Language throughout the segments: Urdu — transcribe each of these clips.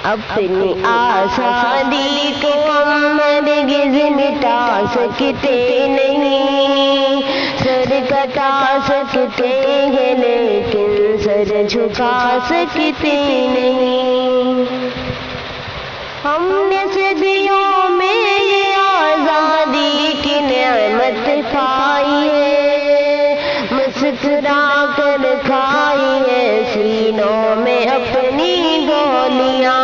اپنی آزادی کو ہم ہرگز مٹا سکتے نہیں، سر کٹا سکتے ہیں لیکن سر جھکا سکتے نہیں۔ ہم نے صدیوں میں یہ آزادی کی نعمت پائی ہے، مسکرا کر کھائی ہے سینوں میں اپنی گولیاں،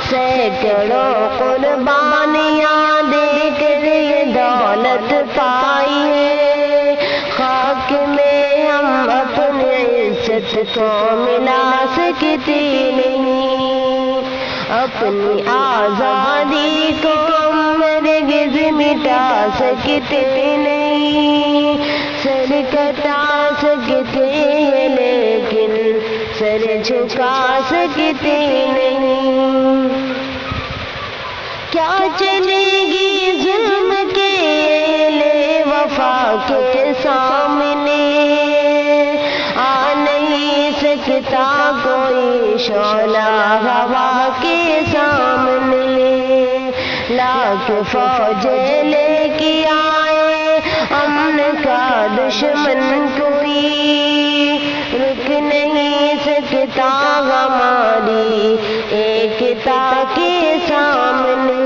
سینکڑوں قربانیاں دے کر یہ دولت پائی ہے، خاک میں ہم اپنی عزت کو ملا سکتے نہیں، اپنی آزادی کو ہم ہرگز مٹا سکتے نہیں، سر کٹا سکتے ہیں لیکن سر جھکا سکتے نہیں۔ کیا چلے گی ظلم کے لے وفا کے سامنے، آ نہیں سکتا کوئی شعلہ ہوا کے سامنے، لاکھ فوج لے کے آئے امن کا دشمن کوئی، رک نہیں سکتا ہماری ایکتا کے سامنے،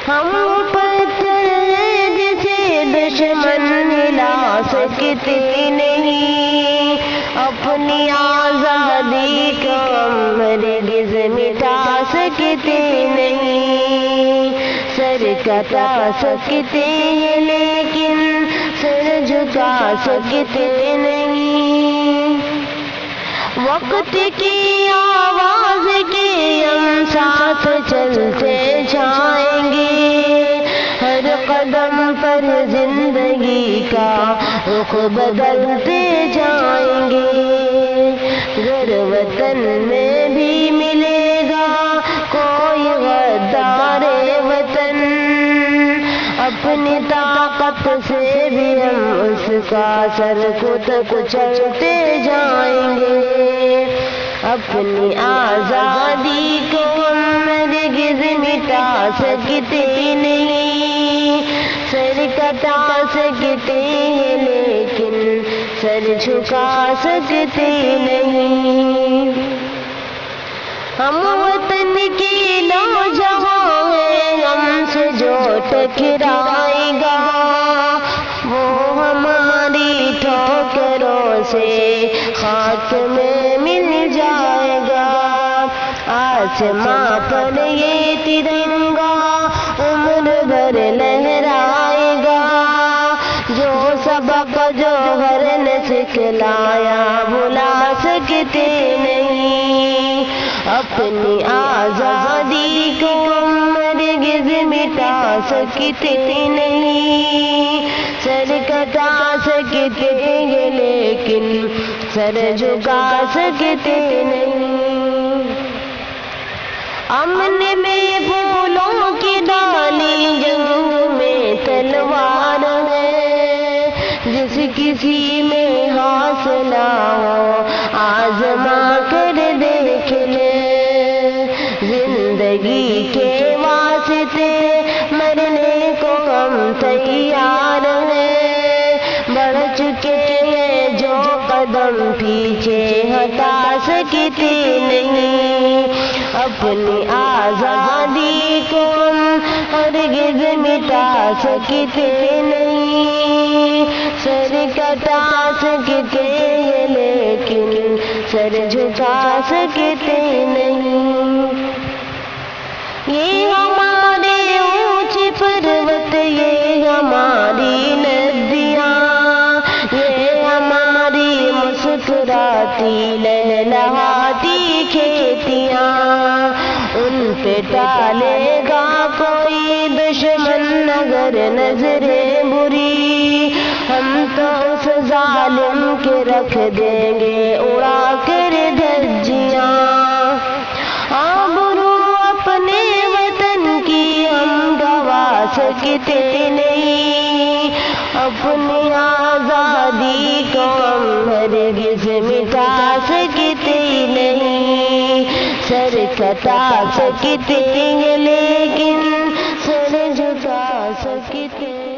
ہم پتھر جسے دشمن ہلا سکتے نہیں، اپنی آزادی کو ہم ہرگز مٹا سکتے نہیں، سر کٹا سکتے ہیں لیکن سر جھکا سکتے نہیں، وقت کی آواز کے ہم ساتھ چلتے جائیں گے، ہر قدم پر زندگی کا رخ بدلتے جائیں گے، گر وطن میں بھی ملے گا کوئی غدار وطن، اپنی طاقت سے بھی ہم اس کا سر خود کچلتے جائیں گے، اپنی آزادی کو ہم ہرگز مٹا سکتے نہیں، سر کٹا سکتے ہیں لیکن سر جھکا سکتے نہیں، ہم وطن کے نوجوان ہیں، ہم سے جو ٹکرائے گا وہ ہماری ٹھوکروں سے خاک میں مل جائے گا، آسماں پر یہ ترنگا عمر بھر لہرائے گا، جو سبق جوہر نے سکھلایا بھلا سکتے نہیں، اپنی آزادی کو ہم ہرگز مٹا سکتے نہیں، سر کٹا سکتے ہیں لیکن سر جھکا سکتے نہیں، امن میں پھولوں کی ڈالی جنگ میں تلوار ہے، جس کسی میں حوصلہ ہو آزما کر دیکھ لے، زندگی کے واسطے مرنے کو ہم تیار ہیں، بڑھ چکے ہیں جو قدم پیچھے ہٹا سکتے نہیں، اپنی آزادی کو ہم ہرگز مٹا سکتے نہیں، سر کٹا سکتے ہیں لیکن سر جھکا سکتے نہیں، یہ ہمارے اونچے پروت، یہ ہماری ندیاں، یہ ہماری مسکراتی لہلہاتی کھیتیاں، ان پہ ڈالے گا کوئی دشمن اگر نظریں بری، ہم تو اس ظالم کے رکھ دیں گے اڑا کر دھجیاں، آبرو اپنے وطن کی ہم گوا سکتے نہیں، اپنی آزادی کو ہم ہرگز مٹا سکتے نہیں، سر کٹا سکتے ہیں لیکن سر جھکا سکتے